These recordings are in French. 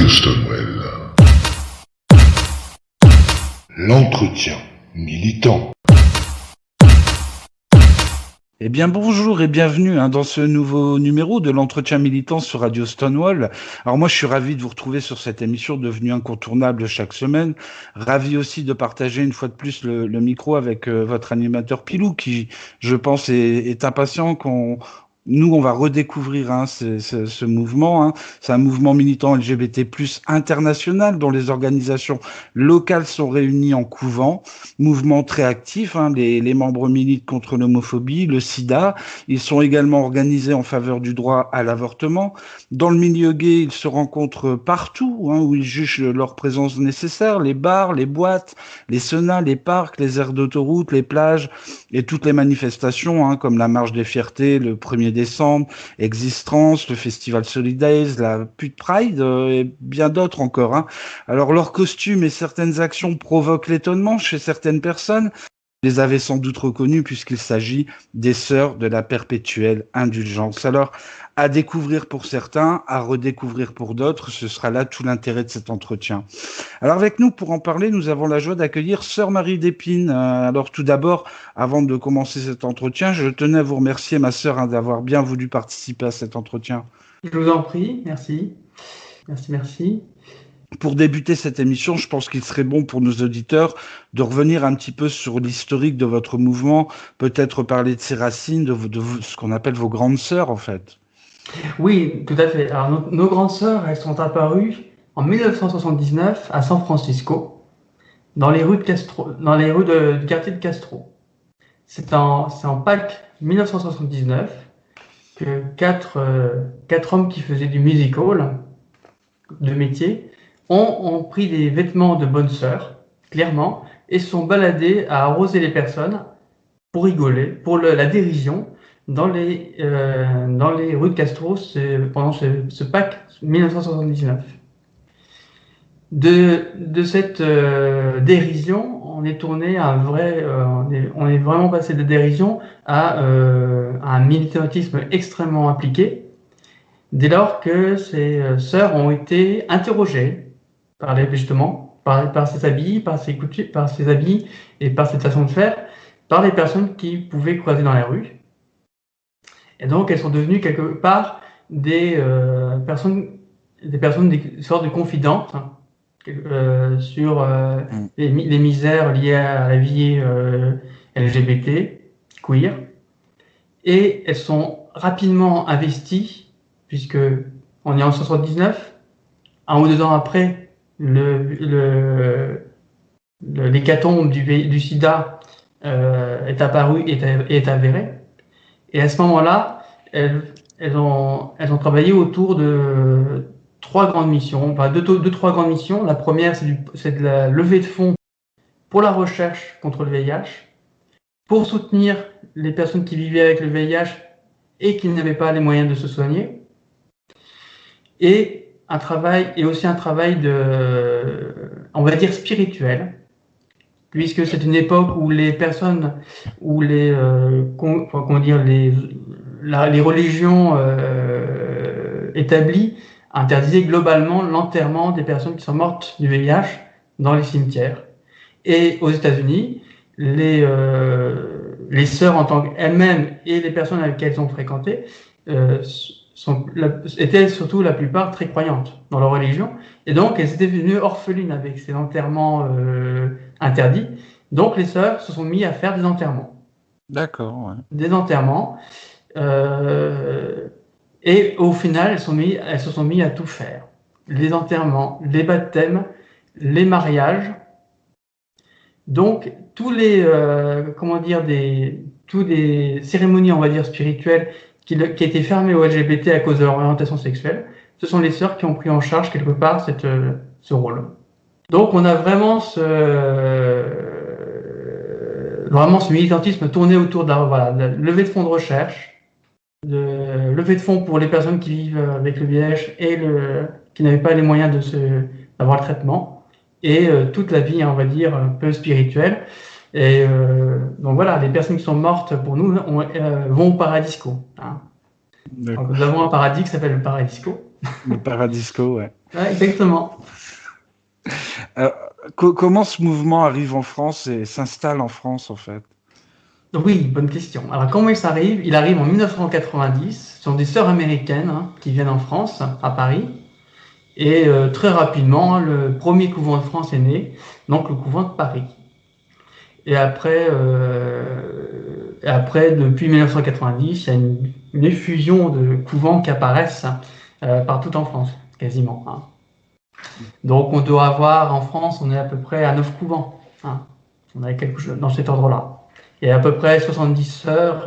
Radio Stonewall. L'entretien militant. Eh bien bonjour et bienvenue dans ce nouveau numéro de l'entretien militant sur Radio Stonewall. Alors moi je suis ravi de vous retrouver sur cette émission devenue incontournable chaque semaine. Ravi aussi de partager une fois de plus le micro avec votre animateur Pilou qui je pense est impatient on va redécouvrir ce mouvement. C'est un mouvement militant LGBT+ international dont les organisations locales sont réunies en couvent. Mouvement très actif. Les membres militent contre l'homophobie, le sida. Ils sont également organisés en faveur du droit à l'avortement. Dans le milieu gay, ils se rencontrent partout où ils jugent leur présence nécessaire. Les bars, les boîtes, les saunas, les parcs, les aires d'autoroute, les plages et toutes les manifestations comme la Marche des Fiertés le 1er décembre, Existence, le Festival Solidays, la Pute Pride et bien d'autres encore. Alors leurs costumes et certaines actions provoquent l'étonnement chez certaines personnes. Vous les avez sans doute reconnus puisqu'il s'agit des sœurs de la perpétuelle indulgence. Alors à découvrir pour certains, à redécouvrir pour d'autres, ce sera là tout l'intérêt de cet entretien. Alors avec nous pour en parler, nous avons la joie d'accueillir Sœur Marie d'Épine. Alors tout d'abord, avant de commencer cet entretien, je tenais à vous remercier ma sœur d'avoir bien voulu participer à cet entretien. Je vous en prie, merci. Merci. Pour débuter cette émission, je pense qu'il serait bon pour nos auditeurs de revenir un petit peu sur l'historique de votre mouvement, peut-être parler de ses racines, de ce qu'on appelle vos grandes sœurs en fait. Oui, tout à fait. Alors nos grandes sœurs, elles sont apparues en 1979 à San Francisco, dans les rues du quartier de Castro. C'est en Pâques 1979 que quatre hommes qui faisaient du music hall, de métier, ont pris des vêtements de bonnes sœurs, clairement, et se sont baladés à arroser les personnes pour rigoler, pour la dérision, dans les rues de Castro pendant ce Pâques 1979. De cette dérision, on est tourné à on est vraiment passé de dérision à un militantisme extrêmement impliqué, dès lors que ces sœurs ont été interrogées par ses habits, par ses habits et par cette façon de faire, par les personnes qui pouvaient croiser dans la rue. Et donc, elles sont devenues quelque part des sortes de confidentes sur les misères liées à la vie LGBT, queer. Et elles sont rapidement investies, puisque on est en 79, 1 ou 2 ans après l'hécatombe du sida est apparu et est avéré. Et à ce moment-là, elles ont travaillé autour de 3 grandes missions, enfin deux, 3 grandes missions. La première, c'est de la levée de fonds pour la recherche contre le VIH, pour soutenir les personnes qui vivaient avec le VIH et qui n'avaient pas les moyens de se soigner, et aussi un travail on va dire spirituel, puisque c'est une époque où les personnes, où les religions établies interdisaient globalement l'enterrement des personnes qui sont mortes du VIH dans les cimetières. Et aux États-Unis, les sœurs en tant qu'elles-mêmes et les personnes avec qui elles ont fréquenté étaient surtout la plupart très croyantes dans leur religion, et donc elles étaient devenues orphelines avec ces enterrements interdits. Donc les sœurs se sont mis à faire des enterrements. D'accord. Ouais. Des enterrements, et au final elles se sont mis à tout faire. Les enterrements, les baptêmes, les mariages. Donc tous les cérémonies, on va dire spirituelles, qui étaient fermées aux LGBT à cause de leur orientation sexuelle, ce sont les sœurs qui ont pris en charge quelque part ce rôle. Donc on a vraiment ce militantisme tourné autour de la levée de fonds de recherche, de levée de fonds pour les personnes qui vivent avec le VIH et qui n'avaient pas les moyens d'avoir le traitement, et toute la vie, on va dire, un peu spirituelle. Et donc voilà, les personnes qui sont mortes pour nous vont au Paradisco. Donc nous avons un paradis qui s'appelle le Paradisco. Le Paradisco, ouais. Ouais, exactement. Alors, comment ce mouvement arrive en France et s'installe en France, en fait? Oui, bonne question. Alors, comment il s'arrive? Il arrive en 1990. Ce sont des sœurs américaines qui viennent en France, à Paris. Et très rapidement, le premier couvent de France est né, donc le couvent de Paris. Et après depuis 1990, il y a une effusion de couvents qui apparaissent partout en France, quasiment. Donc, on doit avoir en France, on est à peu près à 9 couvents. On a quelque chose dans cet ordre-là. Il y a à peu près 70 sœurs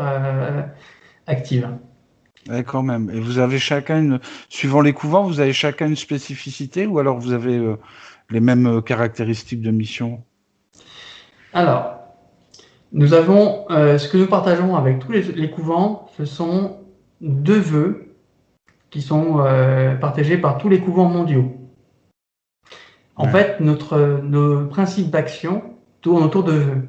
actives. Ouais, quand même. Et vous avez suivant les couvents, vous avez chacun une spécificité ou alors vous avez les mêmes caractéristiques de mission? Alors, nous avons ce que nous partageons avec tous les couvents, ce sont 2 vœux qui sont partagés par tous les couvents mondiaux. En fait, nos principes d'action tournent autour de vœux.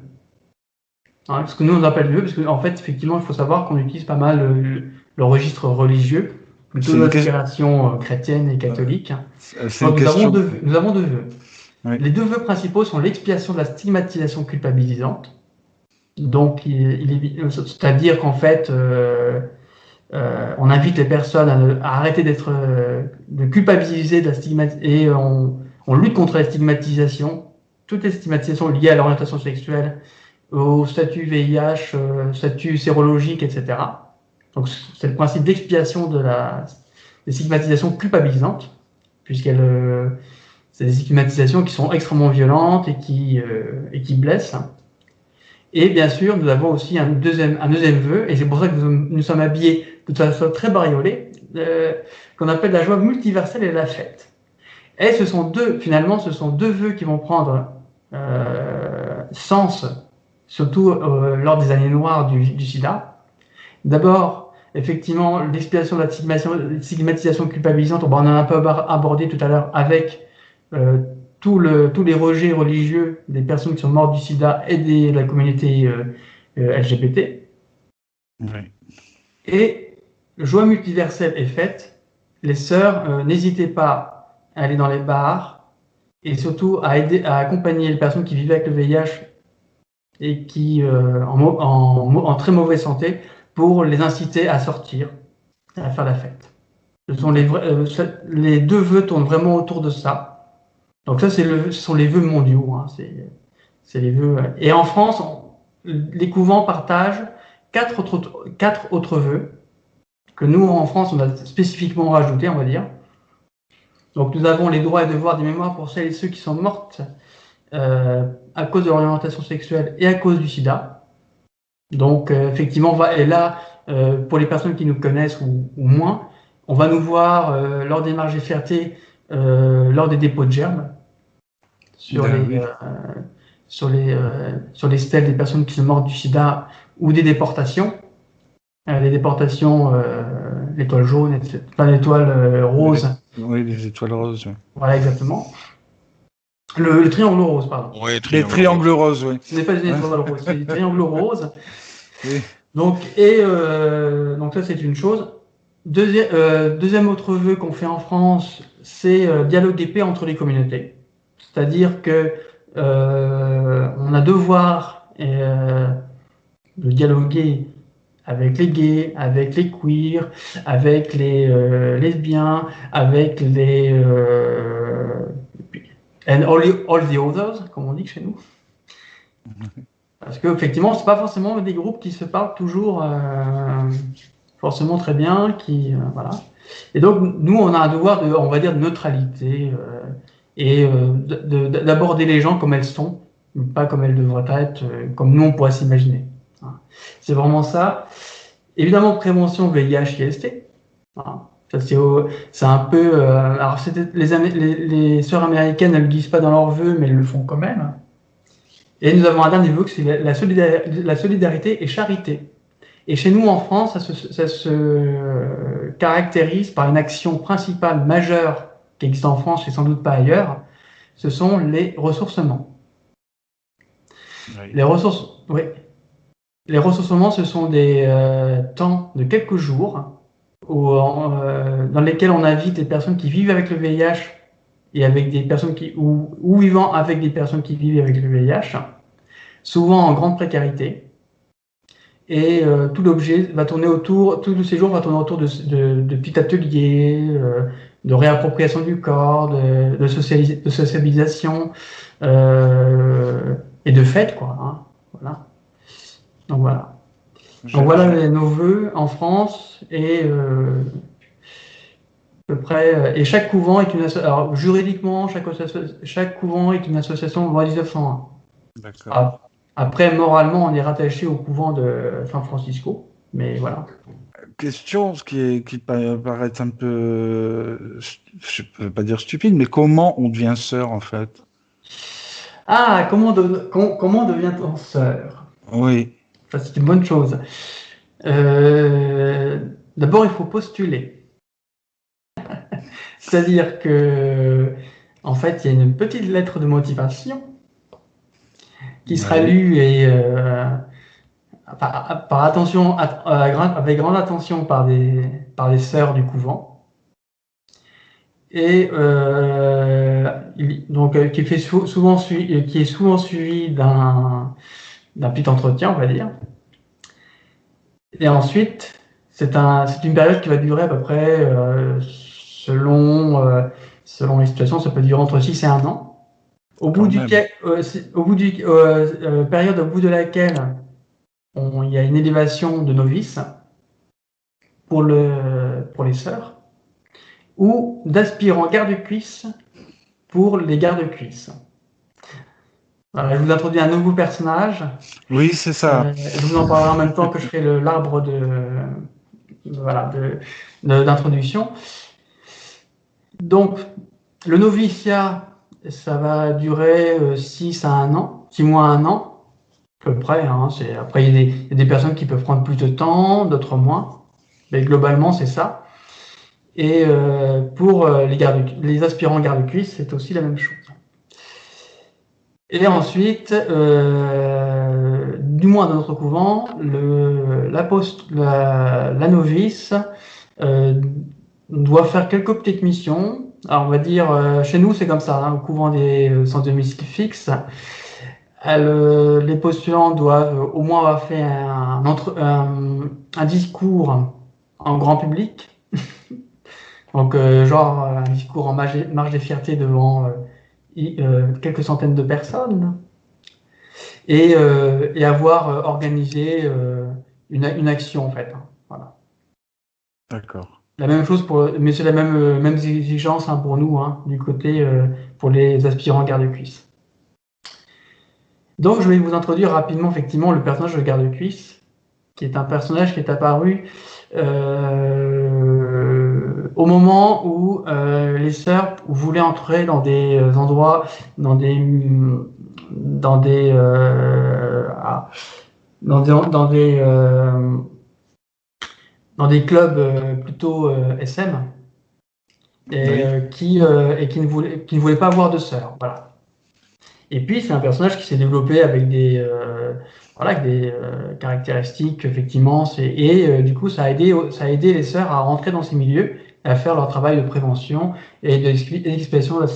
Ce que nous on appelle vœux, parce qu'en fait, effectivement, il faut savoir qu'on utilise pas mal le registre religieux, plutôt d'inspiration chrétienne et catholique. Donc, nous avons deux vœux. Oui. Les 2 vœux principaux sont l'expiation de la stigmatisation culpabilisante. Donc, c'est-à-dire qu'en fait, on invite les personnes à arrêter de culpabiliser de la et on lutte contre la stigmatisation, toutes les stigmatisations liées à l'orientation sexuelle, au statut VIH, statut sérologique, etc. Donc, c'est le principe d'expiation des stigmatisations culpabilisantes, puisqu'elles c'est des stigmatisations qui sont extrêmement violentes et qui blessent. Et bien sûr, nous avons aussi un deuxième vœu, et c'est pour ça que nous sommes habillés de façon très bariolée, qu'on appelle la joie multiverselle et la fête. Et ce sont deux vœux qui vont prendre sens, surtout lors des années noires du sida. D'abord, effectivement, l'expiation de la stigmatisation culpabilisante, on en a un peu abordé tout à l'heure avec tous les rejets religieux des personnes qui sont mortes du sida et de la communauté LGBT. Oui. Et joie multiverselle est faite. Les sœurs, n'hésitez pas à aller dans les bars et surtout à accompagner les personnes qui vivent avec le VIH et qui en très mauvaise santé pour les inciter à sortir, à faire la fête. Les 2 vœux tournent vraiment autour de ça. Donc ça, ce sont les vœux mondiaux. C'est les vœux. Et en France, les couvents partagent 4 autres vœux que nous, en France, on a spécifiquement rajoutés, on va dire. Donc nous avons les droits et devoirs des mémoires pour celles et ceux qui sont mortes à cause de l'orientation sexuelle et à cause du sida. Donc effectivement, pour les personnes qui nous connaissent ou moins, on va nous voir lors des marches des fiertés, lors des dépôts de germes, sur les stèles des personnes qui sont mortes du sida ou des déportations. Les déportations, l'étoile jaune, pas l'étoile rose. Oui, les étoiles roses. Oui. Voilà, exactement. Le triangle rose, pardon. Oui, les triangles roses, oui. Ce n'est pas une étoile rose, c'est des triangles roses. Oui. Donc ça, c'est une chose. Deuxième autre vœu qu'on fait en France, c'est dialogue et paix entre les communautés. C'est-à-dire que on a devoir de dialoguer avec les gays, avec les queers, avec les lesbiens, avec les and all the others, comme on dit chez nous. Parce que effectivement, c'est pas forcément des groupes qui se parlent toujours forcément très bien, voilà. Et donc nous, on a un devoir on va dire, de neutralité et d'aborder les gens comme elles sont, pas comme elles devraient être, comme nous on pourrait s'imaginer. C'est vraiment ça. Évidemment, prévention VIH, IST. Ça, c'est un peu. Alors, les sœurs américaines, elles ne le disent pas dans leurs vœux, mais elles le font quand même. Et nous avons un dernier vœu, c'est la solidarité et charité. Et chez nous, en France, ça se caractérise par une action principale majeure qui existe en France et sans doute pas ailleurs. Ce sont les ressourcements. Oui. Les ressourcements, ce sont des temps de quelques jours dans lesquels on invite des personnes qui vivent avec le VIH et avec des personnes ou vivant avec des personnes qui vivent avec le VIH, souvent en grande précarité. Et tout le séjour va tourner autour de petits ateliers, de réappropriation du corps, de sociabilisation et de fêtes, quoi. Hein. Voilà. Donc voilà. Donc voilà nos vœux en France et à peu près. Et chaque couvent est une association. Alors juridiquement, chaque couvent est une association loi 1901. D'accord. Après, moralement, on est rattaché au couvent de San Francisco, mais voilà. Question qui peut paraître un peu, je peux pas dire stupide, mais comment on devient sœur en fait? Ah, comment devient-on sœur? Oui, Ça, c'est une bonne chose. D'abord, il faut postuler. C'est-à-dire que, en fait, il y a une petite lettre de motivation qui sera oui, lue et par attention, avec grande attention par des sœurs du couvent. Et qui est souvent suivi d'un petit entretien, on va dire. Et ensuite, c'est une période qui va durer à peu près, selon les situations, ça peut durer entre 6 et 1 an. Période au bout de laquelle il y a une élévation de novices pour les sœurs, ou d'aspirants garde-cuisse pour les garde-cuisses. Voilà, je vous introduis un nouveau personnage. oui, c'est ça. Je vous en parlerai en même temps que je ferai l'arbre d'introduction. Donc, le noviciat, ça va durer 6 mois à 1 an, à peu près. Hein. Après, il y a des personnes qui peuvent prendre plus de temps, d'autres moins. Mais globalement, c'est ça. Et pour les aspirants garde-cuisse, c'est aussi la même chose. Et ensuite, du moins dans notre couvent, la novice doit faire quelques petites missions. Alors on va dire, chez nous c'est comme ça, hein, au couvent des sans domicile fixe, les postulants doivent au moins avoir fait un discours en grand public. Donc genre un discours en marche des fiertés devant quelques centaines de personnes. Et avoir organisé une action en fait. Hein. Voilà. D'accord. La même chose mais c'est la même exigence hein, pour nous, hein, du côté pour les aspirants garde-cuisse. Donc je vais vous introduire rapidement effectivement le personnage de garde-cuisse, qui est un personnage qui est apparu au moment où les sœurs voulaient entrer dans des endroits, dans des clubs plutôt SM et, Oui. qui ne voulaient pas avoir de sœurs. Voilà. Et puis c'est un personnage qui s'est développé avec des caractéristiques effectivement. Du coup ça a aidé les sœurs à rentrer dans ces milieux, à faire leur travail de prévention et d'expiation de la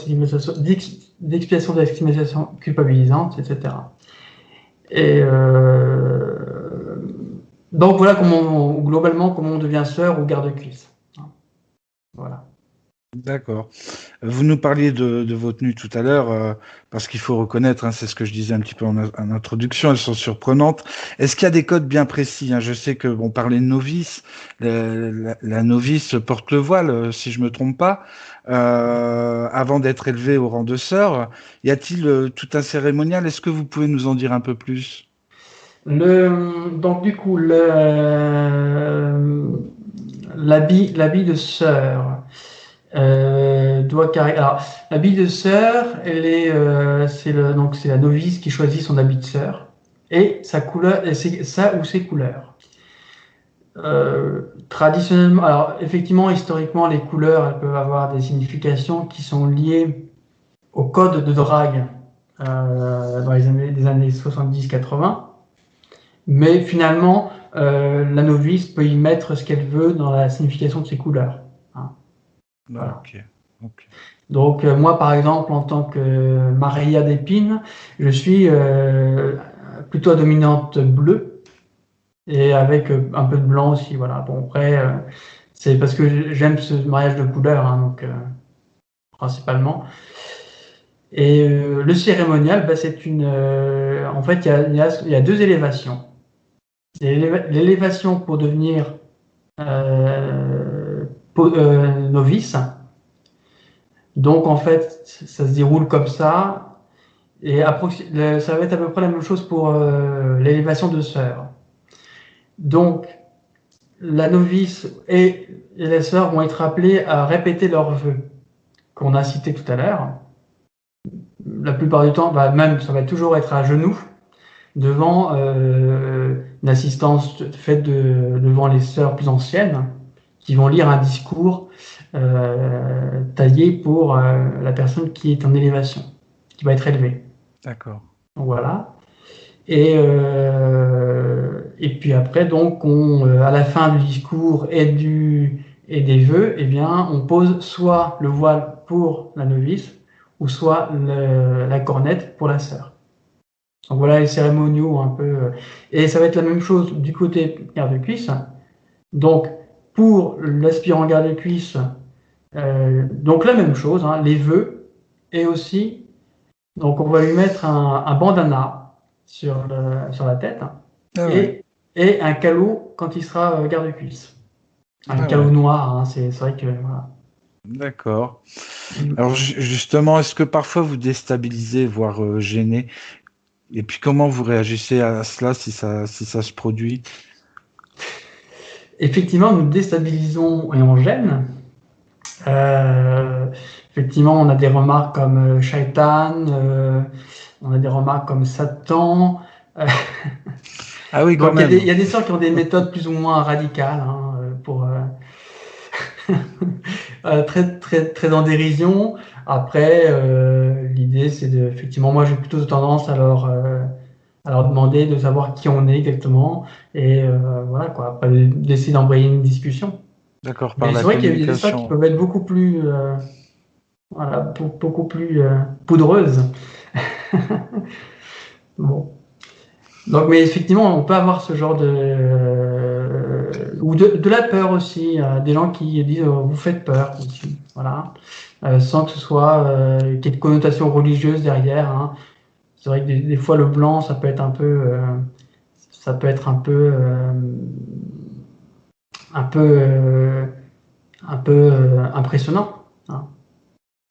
stigmatisation culpabilisante, etc. Et donc voilà globalement comment on devient sœur ou garde-cuisse. Voilà. D'accord. Vous nous parliez de vos tenues tout à l'heure, parce qu'il faut reconnaître, hein, c'est ce que je disais un petit peu en introduction, elles sont surprenantes. Est-ce qu'il y a des codes bien précis, hein? Je sais que, bon, parler de novice, la novice porte le voile, si je me trompe pas, avant d'être élevée au rang de sœur. Y a-t-il tout un cérémonial? Est-ce que vous pouvez nous en dire un peu plus? Donc du coup, l'habit de sœur Alors, l'habit de sœur, c'est la novice qui choisit son habit de sœur et sa couleur, et sa ou ses couleurs. Traditionnellement, alors effectivement, historiquement, les couleurs, elles peuvent avoir des significations qui sont liées au code de drague dans les années 70-80. Mais finalement, la novice peut y mettre ce qu'elle veut dans la signification de ses couleurs. Hein. Voilà. Ok. Donc moi, par exemple, en tant que Maria d'Épine, je suis plutôt à dominante bleue et avec un peu de blanc aussi. Voilà. Bon, après, c'est parce que j'aime ce mariage de couleurs, hein, donc principalement. Et le cérémonial, bah, c'est une. En fait, il y a deux élévations. L'élévation pour devenir novice. Donc en fait, ça se déroule comme ça. Et ça va être à peu près la même chose pour l'élévation de sœur. Donc la novice et les sœurs vont être appelées à répéter leurs vœux qu'on a cités tout à l'heure. La plupart du temps, même ça va toujours être à genoux devant une assistance faite devant les sœurs plus anciennes qui vont lire un discours taillé pour la personne qui est en élévation, qui va être élevée. D'accord. Donc, voilà. Et puis après, donc, à la fin du discours et des vœux, eh bien, on pose soit le voile pour la novice ou soit la cornette pour la sœur. Donc voilà les cérémoniaux un peu. Et ça va être la même chose du côté garde-cuisse. Donc pour l'aspirant garde-cuisse, donc la même chose, hein, les vœux, et aussi, donc on va lui mettre un bandana sur la tête et un calot quand il sera garde-cuisse. Un calot noir, hein, c'est vrai que. Voilà. D'accord. Alors justement, est-ce que parfois vous déstabilisez, voire gênez? Et puis comment vous réagissez à cela si ça se produit? Effectivement, nous déstabilisons et on gêne. Effectivement, on a des remarques comme Shaitan, on a des remarques comme Satan. Ah oui, quand donc même. Il y a des sœurs qui ont des méthodes plus ou moins radicales hein, pour très très très en dérision. Après, l'idée c'est effectivement, moi j'ai plutôt tendance à leur demander de savoir qui on est exactement et voilà quoi. Après d'essayer d'embrayer une discussion. D'accord, par Mais la c'est vrai qu'il y a des sœurs qui communication. peuvent être beaucoup plus voilà, beaucoup plus poudreuses. Bon. Donc, mais effectivement, on peut avoir ce genre ou de la peur aussi. Des gens qui disent vous faites peur, voilà, sans que ce soit qu'il y ait de connotation religieuse derrière. Hein. C'est vrai que des fois le blanc, ça peut être un peu, impressionnant. Hein.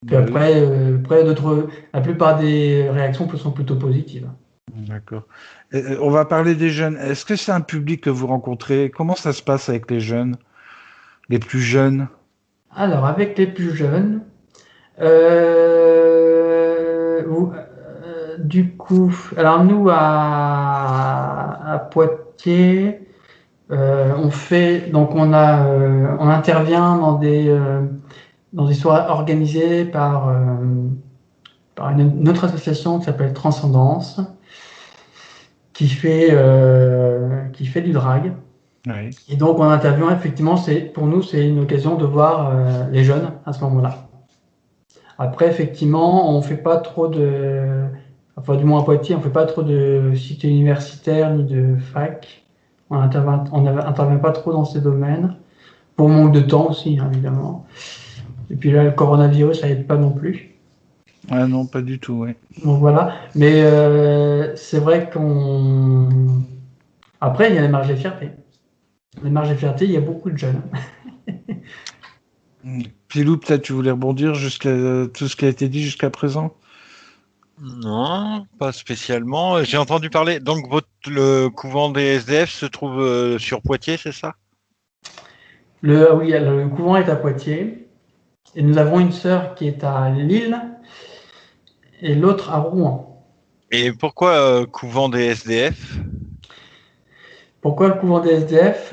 Puis Bah oui, après la plupart des réactions sont plutôt positives. d'accord. On va parler des jeunes. Est-ce que c'est un public que vous rencontrez? Comment ça se passe avec les jeunes, les plus jeunes? Alors, avec les plus jeunes, du coup, alors nous à Poitiers, on intervient dans des soirées organisées par une autre association qui s'appelle Transcendance, qui fait du drag. Oui. Et donc on intervient effectivement, pour nous c'est une occasion de voir les jeunes à ce moment-là. Après effectivement on fait pas trop enfin du moins à Poitiers on fait pas trop de cité universitaire ni de fac. On intervient pas trop dans ces domaines pour manque de temps aussi hein, évidemment. Et puis là le coronavirus ça aide pas non plus. Ah non, pas du tout, oui. Donc voilà, mais c'est vrai après il y a les marges de fierté. Les marges de fierté, il y a beaucoup de jeunes. Pilou, peut-être tu voulais rebondir jusqu'à tout ce qui a été dit jusqu'à présent? Non, pas spécialement. J'ai entendu parler. Donc, le couvent des SDF se trouve sur Poitiers, c'est ça? Oui, le couvent est à Poitiers. Et nous avons une sœur qui est à Lille et l'autre à Rouen. Et pourquoi couvent des SDF? Pourquoi le couvent des SDF?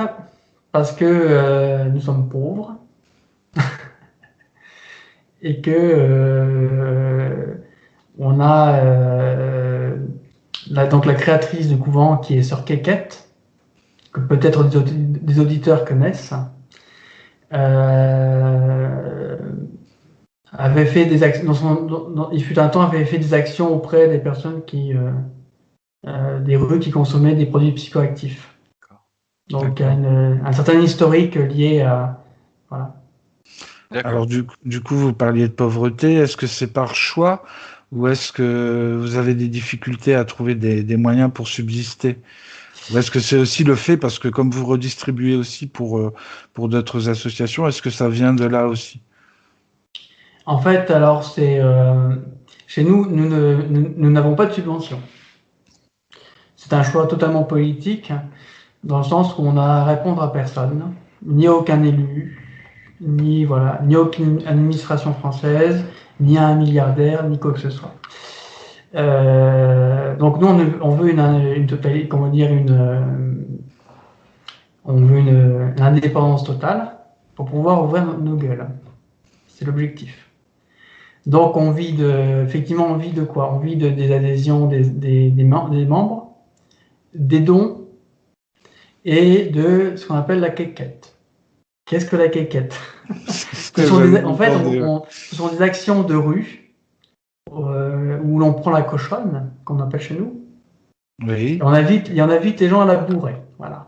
Parce que nous sommes pauvres et que on a donc la créatrice du couvent qui est sœur Kékette, que peut-être des auditeurs connaissent, avait fait des actions, il fut un temps avait fait des actions auprès des personnes des rues qui consommaient des produits psychoactifs. Donc un certain historique lié à voilà. Alors du coup, vous parliez de pauvreté. Est-ce que c'est par choix ou est-ce que vous avez des difficultés à trouver des moyens pour subsister? Ou est-ce que c'est aussi le fait, parce que comme vous redistribuez aussi pour d'autres associations, est-ce que ça vient de là aussi? En fait, alors c'est chez nous, nous n'avons pas de subvention. C'est un choix totalement politique, dans le sens où on a à répondre à personne, ni à aucun élu, ni aucune administration française, ni à un milliardaire, ni quoi que ce soit. Donc nous, on veut une totalité, comment dire, on veut une indépendance totale pour pouvoir ouvrir nos gueules. C'est l'objectif. Donc effectivement, on vit de quoi? On vit des adhésions des membres, des dons et de ce qu'on appelle la quéquette. Qu'est-ce que la quéquette? Ce sont des actions de rue où l'on prend la cochonne, qu'on appelle chez nous. Oui. Et on invite les gens à la bourrer. Voilà.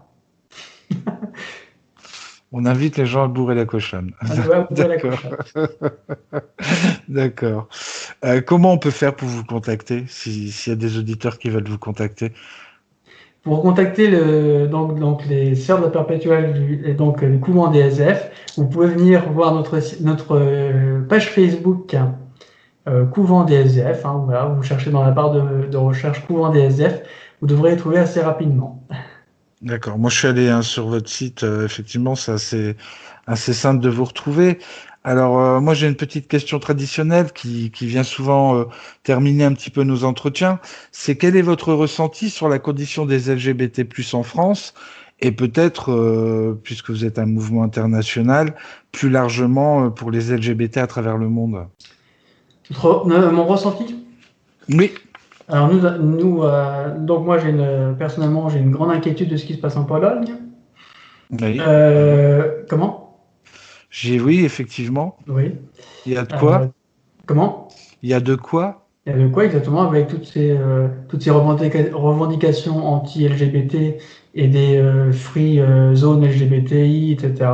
On invite les gens à bourrer la cochonne. D'accord. D'accord. Comment on peut faire pour vous contacter s'il y a des auditeurs qui veulent vous contacter? Pour contacter donc les Sœurs de la Perpétuelle et donc le couvent des SF, vous pouvez venir voir notre page Facebook Couvent des SF. Hein, voilà, vous cherchez dans la barre de recherche Couvent des SF, vous devrez les trouver assez rapidement. D'accord. Moi, je suis allé sur votre site. Effectivement, c'est assez simple de vous retrouver. Alors, moi, j'ai une petite question traditionnelle qui vient souvent terminer un petit peu nos entretiens. C'est quel est votre ressenti sur la condition des LGBT+ en France et peut-être, puisque vous êtes un mouvement international, plus largement pour les LGBT à travers le monde? Mon ressenti? Oui. Alors donc moi personnellement j'ai une grande inquiétude de ce qui se passe en Pologne. Oui. Comment? Oui, effectivement. Oui. Il y a de quoi? Comment? Il y a de quoi? Il y a de quoi exactement avec toutes ces revendications anti-LGBT et des free zones LGBTI, etc.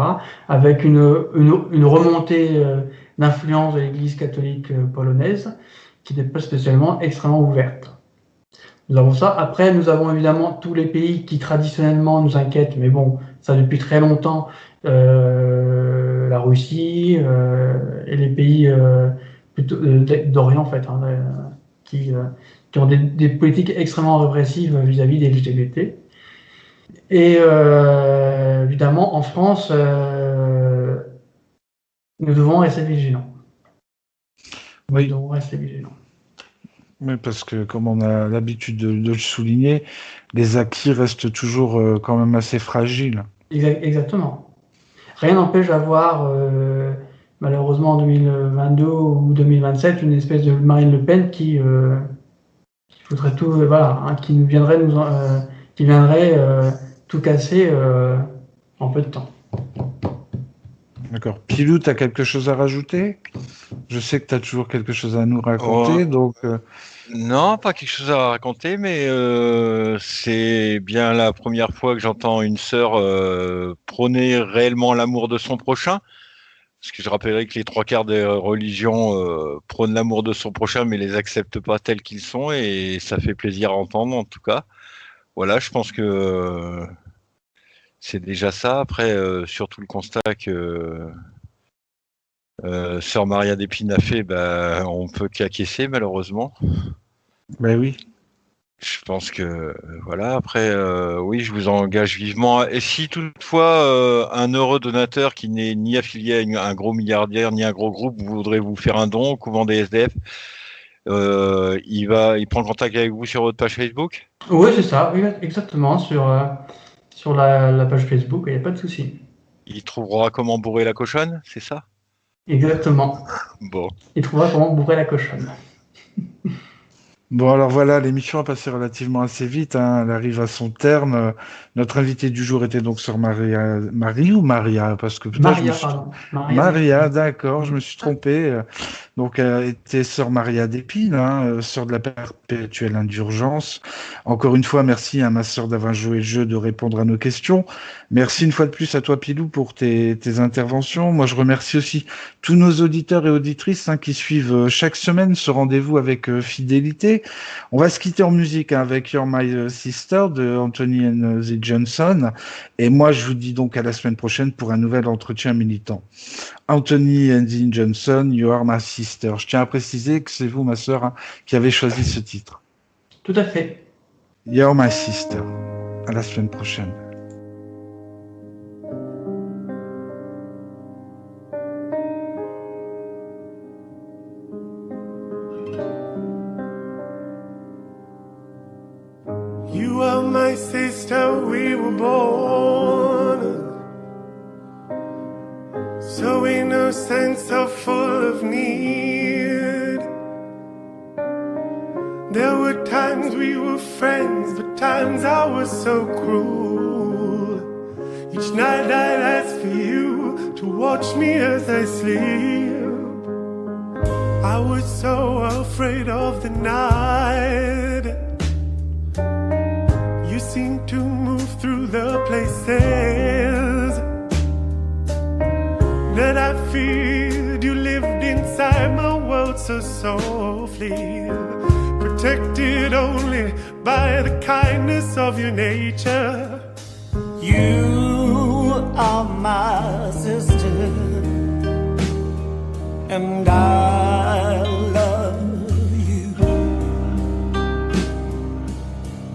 Avec une remontée d'influence de l'Église catholique polonaise qui n'est pas spécialement extrêmement ouverte. Nous avons ça. Après, nous avons évidemment tous les pays qui traditionnellement nous inquiètent, mais bon, ça depuis très longtemps, la Russie et les pays plutôt d'Orient en fait, hein, qui ont des politiques extrêmement répressives vis-à-vis des LGBT. Et évidemment, en France, nous devons rester vigilants. Oui. Nous devons rester vigilants. Oui, parce que comme on a l'habitude de le souligner, les acquis restent toujours quand même assez fragiles. Exactement. Rien n'empêche d'avoir, malheureusement en 2022 ou 2027, une espèce de Marine Le Pen qui foutrait tout, voilà, hein, qui viendrait tout casser en peu de temps. D'accord. Pilou, tu as quelque chose à rajouter? Je sais que tu as toujours quelque chose à nous raconter, donc... Non, pas quelque chose à raconter, mais c'est bien la première fois que j'entends une sœur prôner réellement l'amour de son prochain. Parce que je rappellerai que les 3/4 des religions prônent l'amour de son prochain, mais les acceptent pas tels qu'ils sont, et ça fait plaisir à entendre, en tout cas. Voilà, je pense que c'est déjà ça. Après, surtout le constat que Sœur Maria d'Épine a fait, on peut qu'acquiescer, malheureusement. Ben oui. Je pense que voilà. Après, oui, je vous engage vivement. Et si toutefois un heureux donateur qui n'est ni affilié à un gros milliardaire ni un gros groupe voudrait vous faire un don au couvent des SDF, il prend contact avec vous sur votre page Facebook? Oui, c'est ça, oui, exactement, sur la page Facebook, il n'y a pas de souci. Il trouvera comment bourrer la cochonne, c'est ça? Exactement. Bon. Il trouvera comment bourrer la cochonne. Bon, alors voilà, l'émission a passé relativement assez vite, hein, elle arrive à son terme. Notre invité du jour était donc sœur Marie ou Maria, parce que peut-être je me Maria, suis pardon. Maria Maria, Despines. d'accord, je Mhm. me suis trompé. Donc, elle était sœur Maria d'Épine, hein, sœur de la perpétuelle indulgence. Encore une fois, merci à ma sœur d'avoir joué le jeu, de répondre à nos questions. Merci une fois de plus à toi, Pilou, pour tes interventions. Moi, je remercie aussi tous nos auditeurs et auditrices hein, qui suivent chaque semaine ce rendez-vous avec fidélité. On va se quitter en musique hein, avec You're My Sister de Anthony and the Johnson. Et moi, je vous dis donc à la semaine prochaine pour un nouvel entretien militant. Anthony and the Johnson, You Are My Sister. Je tiens à préciser que c'est vous, ma sœur, hein, qui avez choisi ce titre. Tout à fait. You're My Sister. À la semaine prochaine. You are my sister, we were born so innocent, so full of need. There were times we were friends, but times I was so cruel. Each night I'd ask for you to watch me as I sleep. I was so afraid of the night. You seemed to move through the places that I feared. You lived inside my world so softly, protected only by the kindness of your nature. You are my sister, and I love you.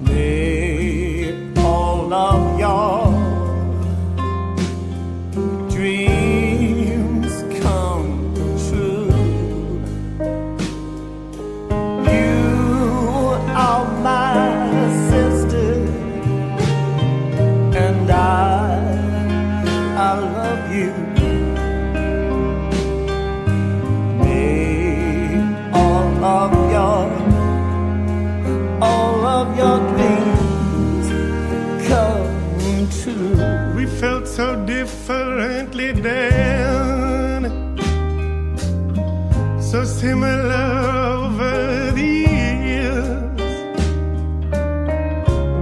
May all of your dreams come true. You are my sister, and I love you. May all of your dreams come true. We felt so differently then, so similar over the years.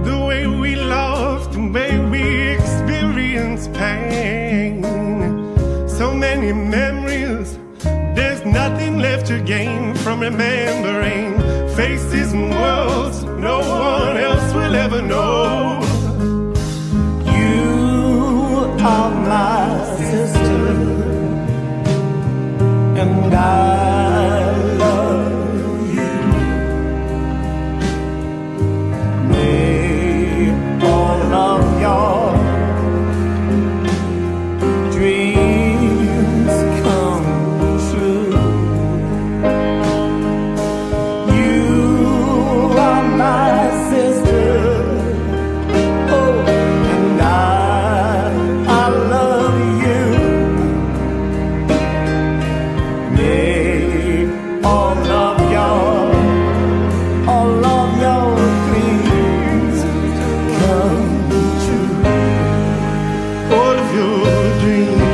The way we loved, the way we experienced pain. So many memories, there's nothing left to gain from remembering faces and worlds no one else will ever know. You are my sister, and I love you. May all of your dreams come true. You are my sister, oh, and I love you. May all of your dreams come true. All of your dreams.